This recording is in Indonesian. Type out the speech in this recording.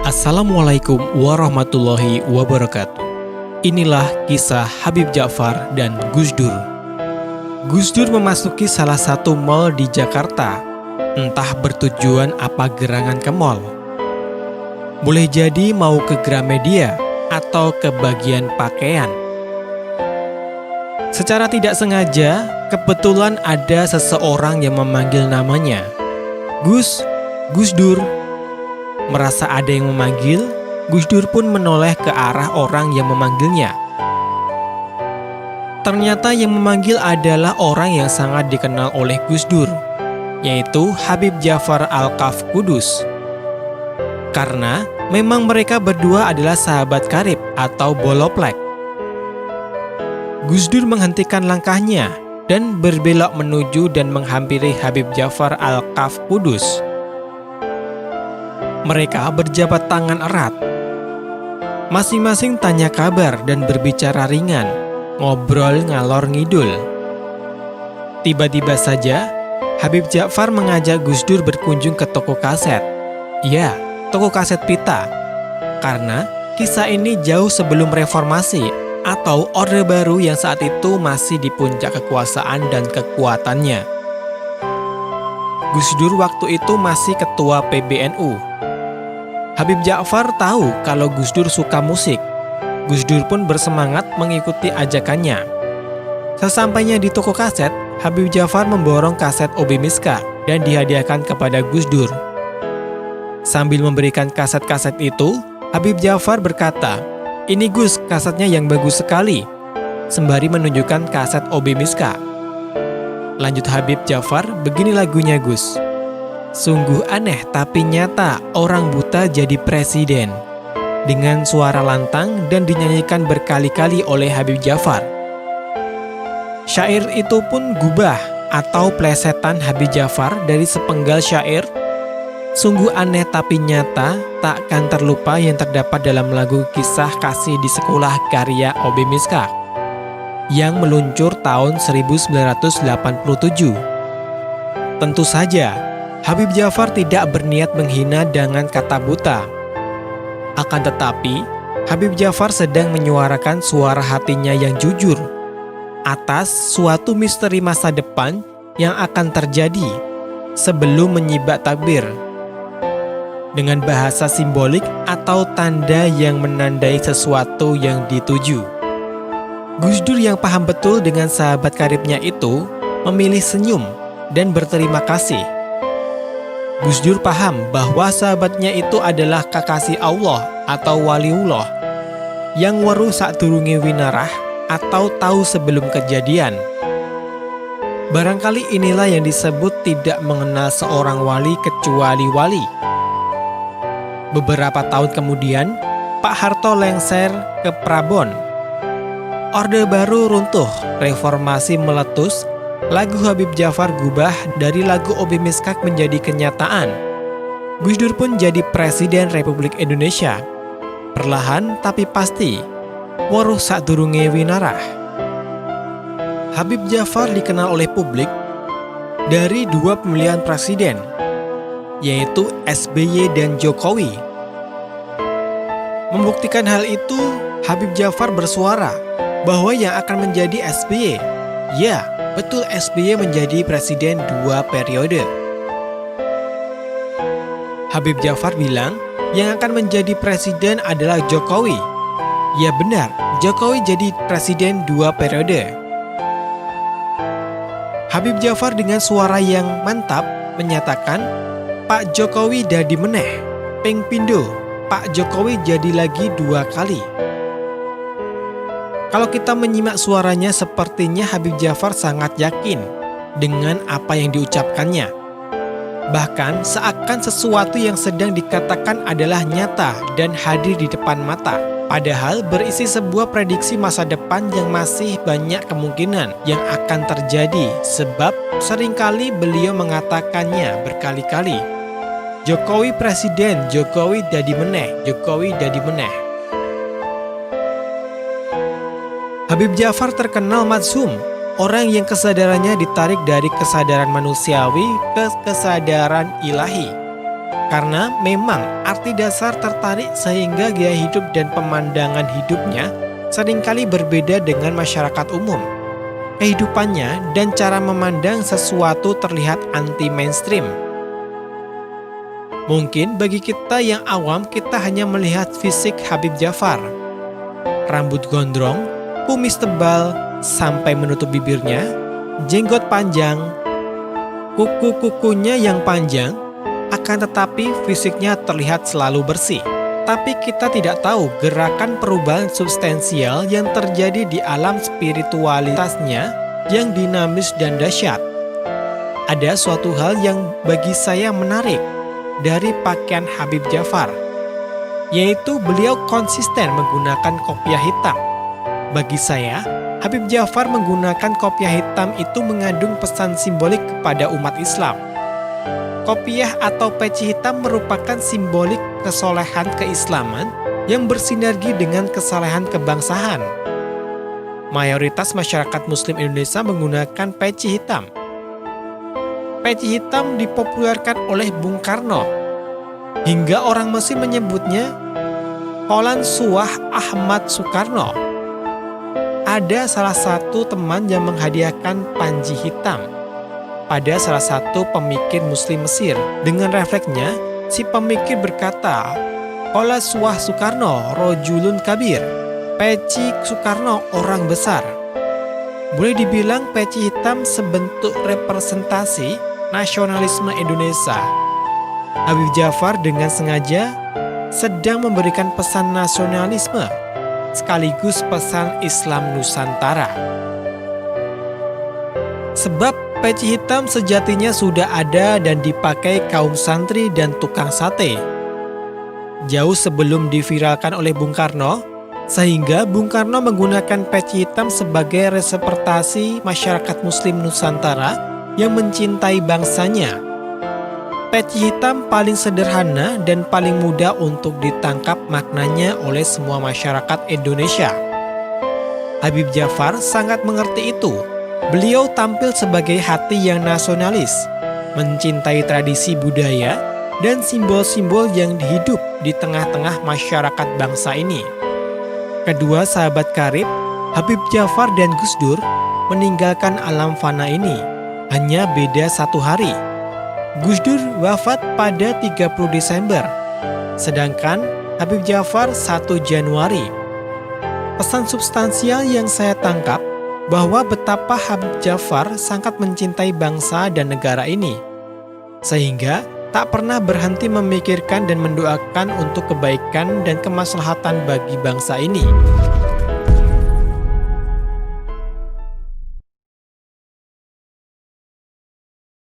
Assalamualaikum warahmatullahi wabarakatuh. Inilah kisah Habib Ja'far dan Gus Dur. Gus Dur memasuki salah satu mal di Jakarta, entah bertujuan apa gerangan ke mal. Boleh jadi mau ke Gramedia atau ke bagian pakaian. Secara tidak sengaja, kebetulan ada seseorang yang memanggil namanya. Gus Dur. Merasa ada yang memanggil, Gus Dur pun menoleh ke arah orang yang memanggilnya. Ternyata yang memanggil adalah orang yang sangat dikenal oleh Gus Dur, yaitu Habib Ja'far Al-Kaf Kudus. Karena memang mereka berdua adalah sahabat karib atau boloplek. Gus Dur menghentikan langkahnya dan berbelok menuju dan menghampiri Habib Ja'far Al-Kaf Kudus. Mereka berjabat tangan erat. Masing-masing tanya kabar dan berbicara ringan, ngobrol ngalor ngidul. Tiba-tiba saja, Habib Ja'far mengajak Gus Dur berkunjung ke toko kaset. Ya, toko kaset pita. Karena kisah ini jauh sebelum reformasi atau Orde Baru yang saat itu masih di puncak kekuasaan dan kekuatannya. Gus Dur waktu itu masih ketua PBNU. Habib Ja'far tahu kalau Gus Dur suka musik. Gus Dur pun bersemangat mengikuti ajakannya. Sesampainya di toko kaset, Habib Ja'far memborong kaset OB Miska dan dihadiahkan kepada Gus Dur. Sambil memberikan kaset-kaset itu, Habib Ja'far berkata, "Ini Gus, kasetnya yang bagus sekali," sembari menunjukkan kaset OB Miska. Lanjut Habib Ja'far, "Begini lagunya Gus. Sungguh aneh tapi nyata orang buta jadi presiden," dengan suara lantang dan dinyanyikan berkali-kali oleh Habib Ja'far. Syair itu pun gubah atau plesetan Habib Ja'far dari sepenggal syair "Sungguh aneh tapi nyata, takkan terlupa" yang terdapat dalam lagu Kisah Kasih di Sekolah karya OB Miskak yang meluncur tahun 1987. Tentu saja, Habib Ja'far tidak berniat menghina dengan kata buta. Akan tetapi, Habib Ja'far sedang menyuarakan suara hatinya yang jujur atas suatu misteri masa depan yang akan terjadi sebelum menyibak takbir. Dengan bahasa simbolik atau tanda yang menandai sesuatu yang dituju. Gus Dur yang paham betul dengan sahabat karibnya itu memilih senyum dan berterima kasih. Gus Dur paham bahwa sahabatnya itu adalah kekasih Allah atau waliullah yang weruh sadurunge winarah atau tahu sebelum kejadian. Barangkali inilah yang disebut tidak mengenal seorang wali kecuali wali. Beberapa tahun kemudian, Pak Harto lengser ke Prabon. Orde Baru runtuh, reformasi meletus. Lagu Habib Ja'far gubah dari lagu OB Miskak menjadi kenyataan. Gus Dur pun jadi Presiden Republik Indonesia. Perlahan tapi pasti, weruh sadurunge winarah. Habib Ja'far dikenal oleh publik dari dua pemilihan presiden, yaitu SBY dan Jokowi. Membuktikan hal itu, Habib Ja'far bersuara bahwa yang akan menjadi SBY, ya, betul, SBY menjadi presiden 2 periode. Habib Ja'far bilang yang akan menjadi presiden adalah Jokowi. Ya benar, Jokowi jadi presiden 2 periode. Habib Ja'far dengan suara yang mantap menyatakan, "Pak Jokowi dadi meneh, ping pindo, Pak Jokowi jadi lagi 2 kali." Kalau kita menyimak suaranya, sepertinya Habib Ja'far sangat yakin dengan apa yang diucapkannya. Bahkan seakan sesuatu yang sedang dikatakan adalah nyata dan hadir di depan mata. Padahal berisi sebuah prediksi masa depan yang masih banyak kemungkinan yang akan terjadi. Sebab seringkali beliau mengatakannya berkali-kali. Jokowi presiden, Jokowi dadi meneh, Jokowi dadi meneh. Habib Ja'far terkenal madsum, orang yang kesadarannya ditarik dari kesadaran manusiawi ke kesadaran ilahi. Karena memang arti dasar tertarik sehingga gaya hidup dan pemandangan hidupnya seringkali berbeda dengan masyarakat umum. Kehidupannya dan cara memandang sesuatu terlihat anti-mainstream. Mungkin bagi kita yang awam, kita hanya melihat fisik Habib Ja'far. Rambut gondrong, kumis tebal sampai menutup bibirnya, jenggot panjang, kuku-kukunya yang panjang, akan tetapi fisiknya terlihat selalu bersih. Tapi kita tidak tahu gerakan perubahan substansial yang terjadi di alam spiritualitasnya yang dinamis dan dahsyat. Ada suatu hal yang bagi saya menarik dari pakaian Habib Ja'far, yaitu beliau konsisten menggunakan kopiah hitam. Bagi saya, Habib Ja'far menggunakan kopiah hitam itu mengandung pesan simbolik kepada umat Islam. Kopiah atau peci hitam merupakan simbolik kesolehan keislaman yang bersinergi dengan kesalehan kebangsaan. Mayoritas masyarakat Muslim Indonesia menggunakan peci hitam. Peci hitam dipopulerkan oleh Bung Karno, hingga orang Mesir menyebutnya Holan Suah Ahmad Soekarno. Ada salah satu teman yang menghadiahkan panji hitam pada salah satu pemikir Muslim Mesir. Dengan refleksnya, si pemikir berkata, Hola Suah Soekarno, rojulun kabir. Peci Soekarno, orang besar. Boleh dibilang peci hitam sebentuk representasi nasionalisme Indonesia. Habib Ja'far dengan sengaja sedang memberikan pesan nasionalisme, sekaligus pesan Islam Nusantara. Sebab peci hitam sejatinya sudah ada dan dipakai kaum santri dan tukang sate jauh sebelum diviralkan oleh Bung Karno, sehingga Bung Karno menggunakan peci hitam sebagai representasi masyarakat Muslim Nusantara yang mencintai bangsanya. Peci hitam paling sederhana dan paling mudah untuk ditangkap maknanya oleh semua masyarakat Indonesia. Habib Ja'far sangat mengerti itu. Beliau tampil sebagai hati yang nasionalis, mencintai tradisi budaya dan simbol-simbol yang hidup di tengah-tengah masyarakat bangsa ini. Kedua sahabat karib, Habib Ja'far dan Gus Dur, meninggalkan alam fana ini. Hanya beda 1 hari. Gus Dur wafat pada 30 Desember, sedangkan Habib Ja'far 1 Januari. Pesan substansial yang saya tangkap bahwa betapa Habib Ja'far sangat mencintai bangsa dan negara ini, sehingga tak pernah berhenti memikirkan dan mendoakan untuk kebaikan dan kemaslahatan bagi bangsa ini.